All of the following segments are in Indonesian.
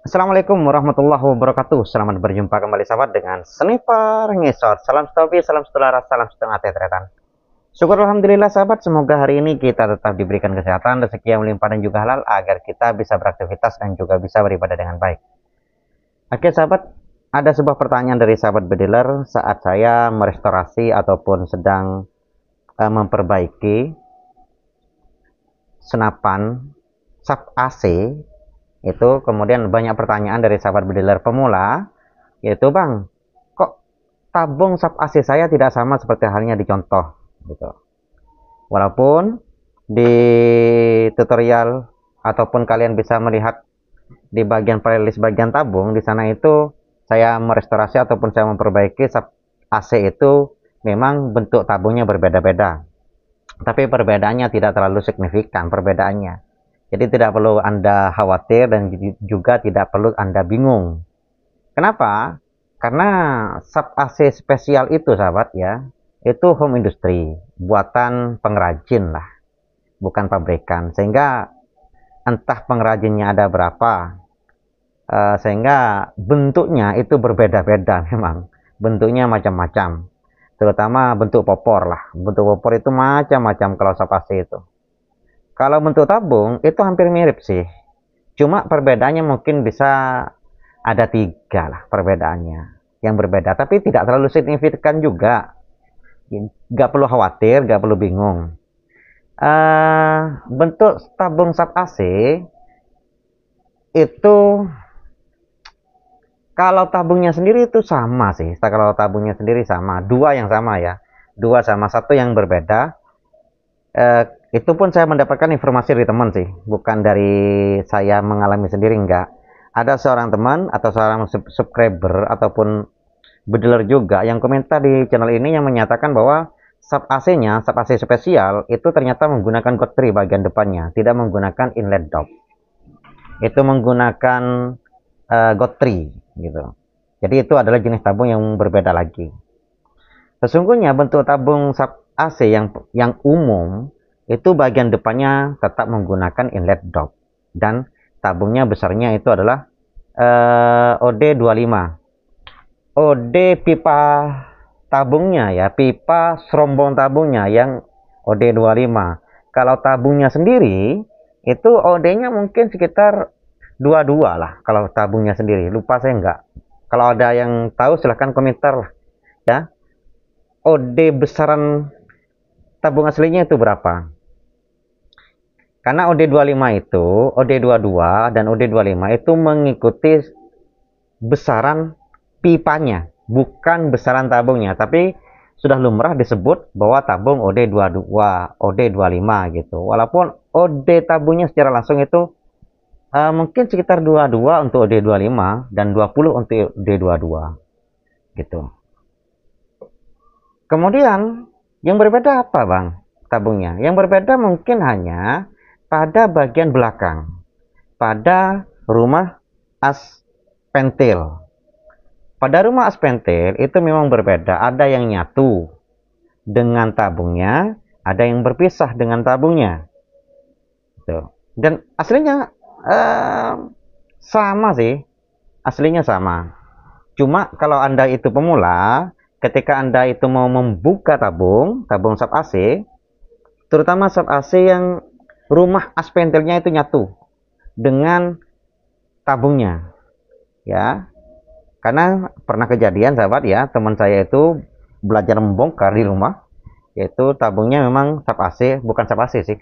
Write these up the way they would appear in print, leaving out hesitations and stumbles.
Assalamualaikum warahmatullahi wabarakatuh. Selamat berjumpa kembali sahabat dengan Sniper Ngesot. Salam stopi, salam setularas, salam setengah tetretan. Syukur alhamdulillah sahabat, semoga hari ini kita tetap diberikan kesehatan, rezeki yang melimpah dan juga halal agar kita bisa beraktivitas dan juga bisa beribadah dengan baik. Oke sahabat, ada sebuah pertanyaan dari sahabat bediler saat saya merestorasi ataupun sedang memperbaiki senapan sub AC. Itu kemudian banyak pertanyaan dari sahabat bediler pemula, yaitu bang, kok tabung sub AC saya tidak sama seperti halnya di contoh gitu. Walaupun di tutorial ataupun kalian bisa melihat di bagian playlist bagian tabung, di sana itu saya merestorasi ataupun saya memperbaiki sub AC itu memang bentuk tabungnya berbeda-beda, tapi perbedaannya tidak terlalu signifikan perbedaannya. Jadi tidak perlu Anda khawatir dan juga tidak perlu Anda bingung. Kenapa? Karena sub AC spesial itu sahabat ya, itu home industry, buatan pengrajin lah, bukan pabrikan. Sehingga entah pengrajinnya ada berapa, sehingga bentuknya itu berbeda-beda memang. Bentuknya macam-macam. Terutama bentuk popor lah. Bentuk popor itu macam-macam kalau sub AC itu. Kalau bentuk tabung itu hampir mirip sih. Cuma perbedaannya mungkin bisa ada 3 lah perbedaannya yang berbeda. Tapi tidak terlalu signifikan juga. Nggak perlu khawatir, nggak perlu bingung. Bentuk tabung sub AC itu kalau tabungnya sendiri itu sama sih. Kalau tabungnya sendiri sama. 2 yang sama ya. 2 sama 1 yang berbeda. Itu pun saya mendapatkan informasi dari teman sih, bukan dari saya mengalami sendiri, enggak. Ada seorang teman atau seorang subscriber ataupun bediler juga yang komentar di channel ini yang menyatakan bahwa sub AC-nya, sub AC spesial itu ternyata menggunakan Godtree bagian depannya, tidak menggunakan inlet dop. Itu menggunakan Godtree gitu. Jadi itu adalah jenis tabung yang berbeda lagi. Sesungguhnya bentuk tabung sub AC yang umum itu bagian depannya tetap menggunakan inlet dop dan tabungnya besarnya itu adalah OD25. OD pipa tabungnya ya, pipa serombong tabungnya yang OD25. Kalau tabungnya sendiri itu OD-nya mungkin sekitar 22 lah kalau tabungnya sendiri. Lupa saya enggak. Kalau ada yang tahu silahkan komentar lah ya. OD besaran tabung aslinya itu berapa? Karena OD25 itu, OD22 dan OD25 itu mengikuti besaran pipanya, bukan besaran tabungnya. Tapi sudah lumrah disebut bahwa tabung OD22, OD25 gitu. Walaupun OD tabungnya secara langsung itu mungkin sekitar 22 untuk OD25 dan 20 untuk OD22 gitu. Kemudian yang berbeda apa bang tabungnya? Yang berbeda mungkin hanya pada bagian belakang, pada rumah as pentil. Pada rumah as pentil itu memang berbeda, ada yang nyatu dengan tabungnya, ada yang berpisah dengan tabungnya. Tuh. Dan aslinya sama sih, aslinya sama. Cuma kalau Anda itu pemula, ketika Anda itu mau membuka tabung sub AC, terutama sub AC yang rumah as pentilnya itu nyatu dengan tabungnya ya, karena pernah kejadian sahabat ya, teman saya itu belajar membongkar di rumah, yaitu tabungnya memang sub AC, bukan sub AC sih,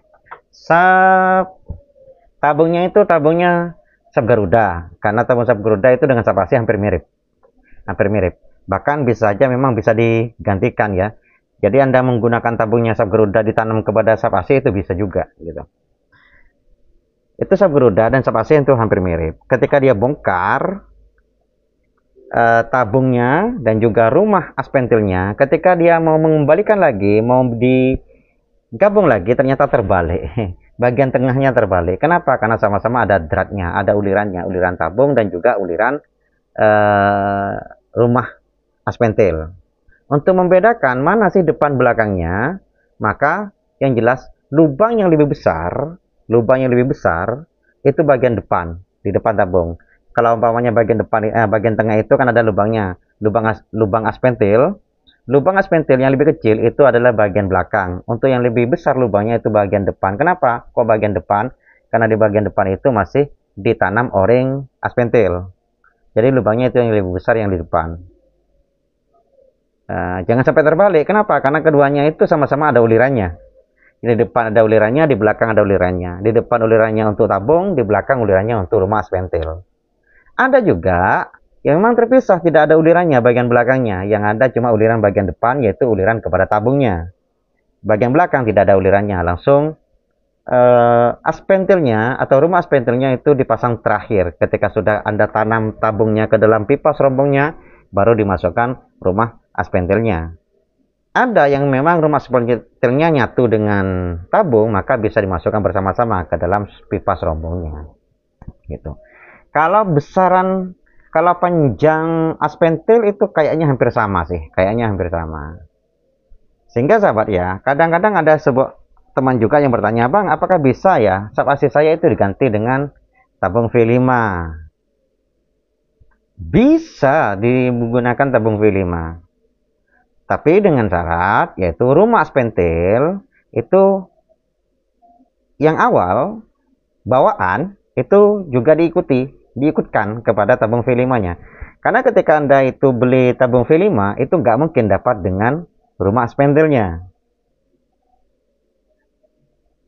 tabungnya itu tabungnya sub Garuda, karena tabung sub Garuda itu dengan sub AC hampir mirip, bahkan bisa saja memang bisa digantikan ya. Jadi Anda menggunakan tabungnya sub Garuda ditanam kepada sub AC itu bisa juga gitu. Itu sub Garuda dan sub AC itu hampir mirip. Ketika dia bongkar tabungnya dan juga rumah as pentilnya, ketika dia mau mengembalikan lagi, mau digabung lagi, ternyata terbalik. Bagian tengahnya terbalik. Kenapa? Karena sama-sama ada dratnya, ada ulirannya, uliran tabung dan juga uliran rumah as pentil. Untuk membedakan mana sih depan belakangnya, maka yang jelas lubang yang lebih besar itu bagian depan, di depan tabung. Kalau umpamanya bagian depan, bagian tengah itu kan ada lubangnya, lubang aspentil. Lubang aspentil yang lebih kecil itu adalah bagian belakang. Untuk yang lebih besar lubangnya itu bagian depan. Kenapa? Kok bagian depan? Karena di bagian depan itu masih ditanam o-ring aspentil. Jadi lubangnya itu yang lebih besar yang di depan. Jangan sampai terbalik. Kenapa? Karena keduanya itu sama-sama ada ulirannya. Di depan ada ulirannya, di belakang ada ulirannya. Di depan ulirannya untuk tabung, di belakang ulirannya untuk rumah aspentil. Ada juga yang memang terpisah, tidak ada ulirannya bagian belakangnya. Yang ada cuma uliran bagian depan, yaitu uliran kepada tabungnya. Bagian belakang tidak ada ulirannya, langsung aspentilnya atau rumah aspentilnya itu dipasang terakhir. Ketika sudah Anda tanam tabungnya ke dalam pipa serombongnya, baru dimasukkan rumah aspentilnya. Ada yang memang rumah aspentilnya nyatu dengan tabung, maka bisa dimasukkan bersama-sama ke dalam pipa serombongnya. Gitu. Kalau panjang aspentil itu kayaknya hampir sama sih, kayaknya hampir sama. Sehingga sahabat ya, kadang-kadang ada sebuah teman juga yang bertanya, "Bang, apakah bisa ya sub AC saya itu diganti dengan tabung V5?" Bisa digunakan tabung V5. Tapi dengan syarat yaitu rumah aspentil itu yang awal bawaan itu juga diikutkan kepada tabung V5-nya. Karena ketika Anda itu beli tabung V5 itu nggak mungkin dapat dengan rumah aspentilnya.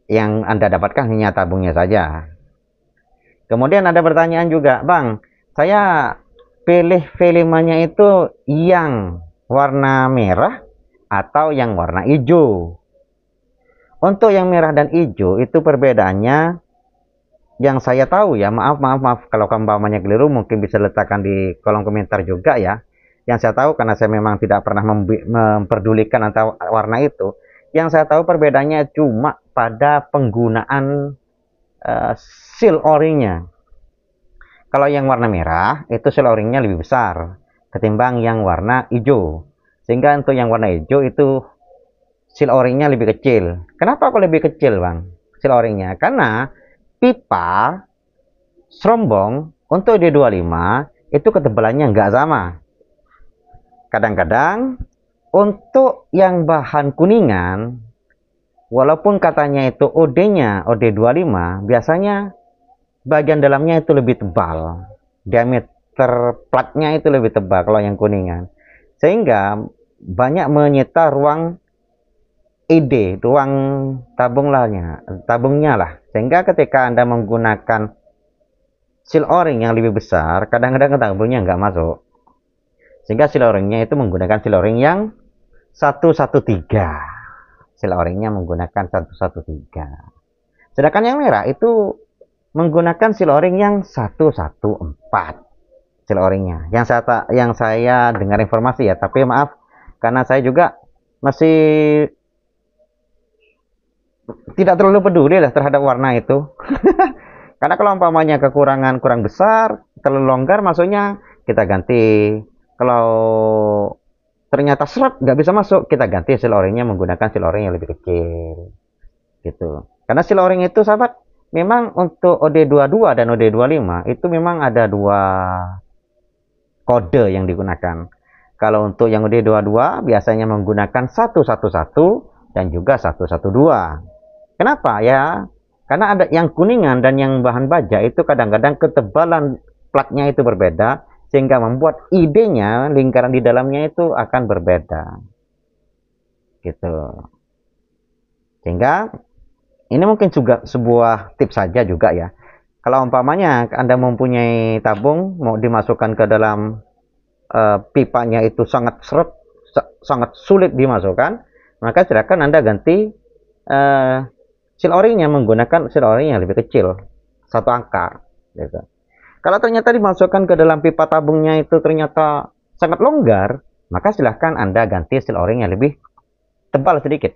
Yang Anda dapatkan hanya tabungnya saja. Kemudian ada pertanyaan juga, "Bang, saya pilih V5-nya itu yang warna merah atau yang warna hijau?" Untuk yang merah dan hijau itu perbedaannya yang saya tahu ya, maaf kalau umpamanya keliru mungkin bisa letakkan di kolom komentar juga ya. Yang saya tahu karena saya memang tidak pernah memperdulikan antara warna itu. Yang saya tahu perbedaannya cuma pada penggunaan seal o-ringnya. Kalau yang warna merah itu seal o-ringnya lebih besar ketimbang yang warna hijau. Sehingga untuk yang warna hijau itu seal o-ringnya lebih kecil. Kenapa kok lebih kecil, Bang? Seal o-ringnya karena pipa serombong untuk D25 itu ketebalannya nggak sama. Kadang-kadang untuk yang bahan kuningan, walaupun katanya itu OD-nya OD25, biasanya bagian dalamnya itu lebih tebal. Diameter platnya itu lebih tebal kalau yang kuningan. Sehingga banyak menyita ruang ED, ruang tabungnya lah. Sehingga ketika Anda menggunakan seal o-ring yang lebih besar, kadang-kadang tabungnya nggak masuk. Sehingga seal o-ringnya itu menggunakan seal o-ring yang 113. Seal o-ringnya menggunakan 113. Sedangkan yang merah itu menggunakan seal o-ring yang 114. Seal o-ringnya. Yang saya dengar informasi ya, tapi maaf karena saya juga masih tidak terlalu peduli lah terhadap warna itu. Karena kalau umpamanya kekurangan kurang besar, terlalu longgar, maksudnya kita ganti. Kalau ternyata seret nggak bisa masuk, kita ganti seal o-ringnya menggunakan seal o-ring yang lebih kecil. Gitu. Karena seal o-ring itu sahabat, memang untuk OD22 dan OD25 itu memang ada dua kode yang digunakan. Kalau untuk yang OD22 biasanya menggunakan 111 dan juga 112. Kenapa ya? Karena ada yang kuningan dan yang bahan baja itu kadang-kadang ketebalan platnya itu berbeda, sehingga membuat idenya lingkaran di dalamnya itu akan berbeda. Gitu. Sehingga ini mungkin juga sebuah tips saja juga ya. Kalau umpamanya Anda mempunyai tabung mau dimasukkan ke dalam pipanya itu sangat sulit dimasukkan, maka silakan Anda ganti seal o-ringnya menggunakan seal o-ring yang lebih kecil, satu angka. Gitu. Kalau ternyata dimasukkan ke dalam pipa tabungnya itu ternyata sangat longgar, maka silahkan Anda ganti seal o-ring yang lebih tebal sedikit,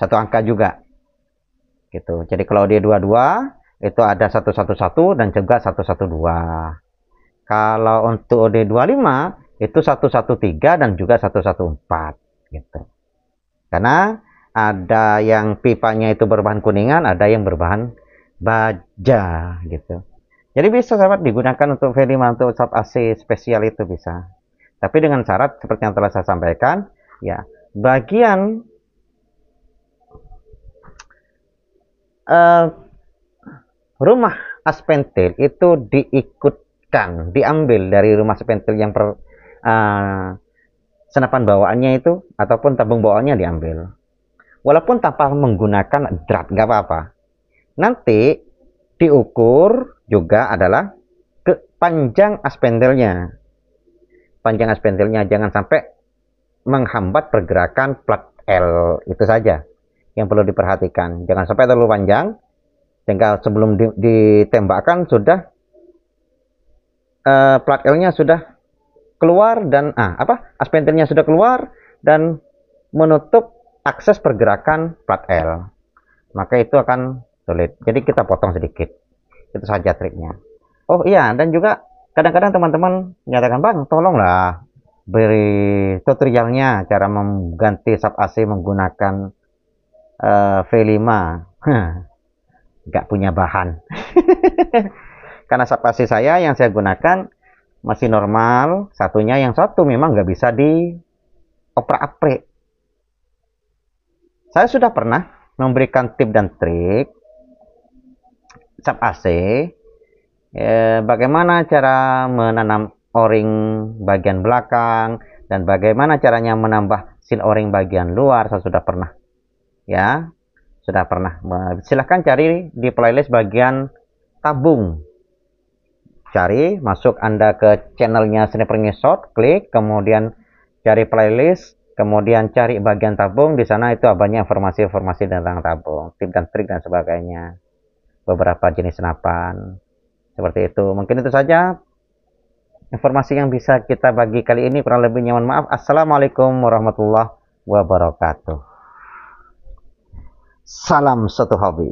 satu angka juga. Gitu. Jadi kalau D22 itu ada 111 dan juga 112. Kalau untuk D25 itu 113 dan juga 114. Gitu. Karena ada yang pipanya itu berbahan kuningan, ada yang berbahan baja gitu. Jadi bisa sahabat digunakan untuk V5 untuk sub AC spesial itu bisa. Tapi dengan syarat seperti yang telah saya sampaikan, ya bagian rumah aspentil itu diambil dari rumah aspentil yang senapan bawaannya itu ataupun tabung bawaannya diambil. Walaupun tanpa menggunakan drat, nggak apa-apa. Nanti diukur juga adalah panjang aspentilnya. Panjang aspentilnya jangan sampai menghambat pergerakan plat L, itu saja yang perlu diperhatikan. Jangan sampai terlalu panjang sehingga sebelum ditembakkan sudah plat L-nya sudah keluar dan aspentilnya sudah keluar dan menutup akses pergerakan plat L. Maka itu akan sulit. Jadi kita potong sedikit. Itu saja triknya. Oh iya, dan juga kadang-kadang teman-teman menyatakan, "Bang, tolonglah beri tutorialnya cara mengganti sub AC menggunakan V5." Nggak punya bahan. Karena sub AC saya yang saya gunakan masih normal, satunya yang satu memang nggak bisa dioprak-aprik. Saya sudah pernah memberikan tip dan trik sub AC, bagaimana cara menanam o-ring bagian belakang dan bagaimana caranya menambah seal o-ring bagian luar. Saya sudah pernah, ya, sudah pernah. Silahkan cari di playlist bagian tabung. Cari, masuk Anda ke channelnya Sniper Ngesot, klik, kemudian cari playlist, kemudian cari bagian tabung. Di sana itu banyak informasi-informasi tentang tabung, tip dan trik dan sebagainya, beberapa jenis senapan seperti itu. Mungkin itu saja informasi yang bisa kita bagi kali ini, kurang lebihnya mohon maaf. Assalamualaikum warahmatullahi wabarakatuh. Salam satu hobi.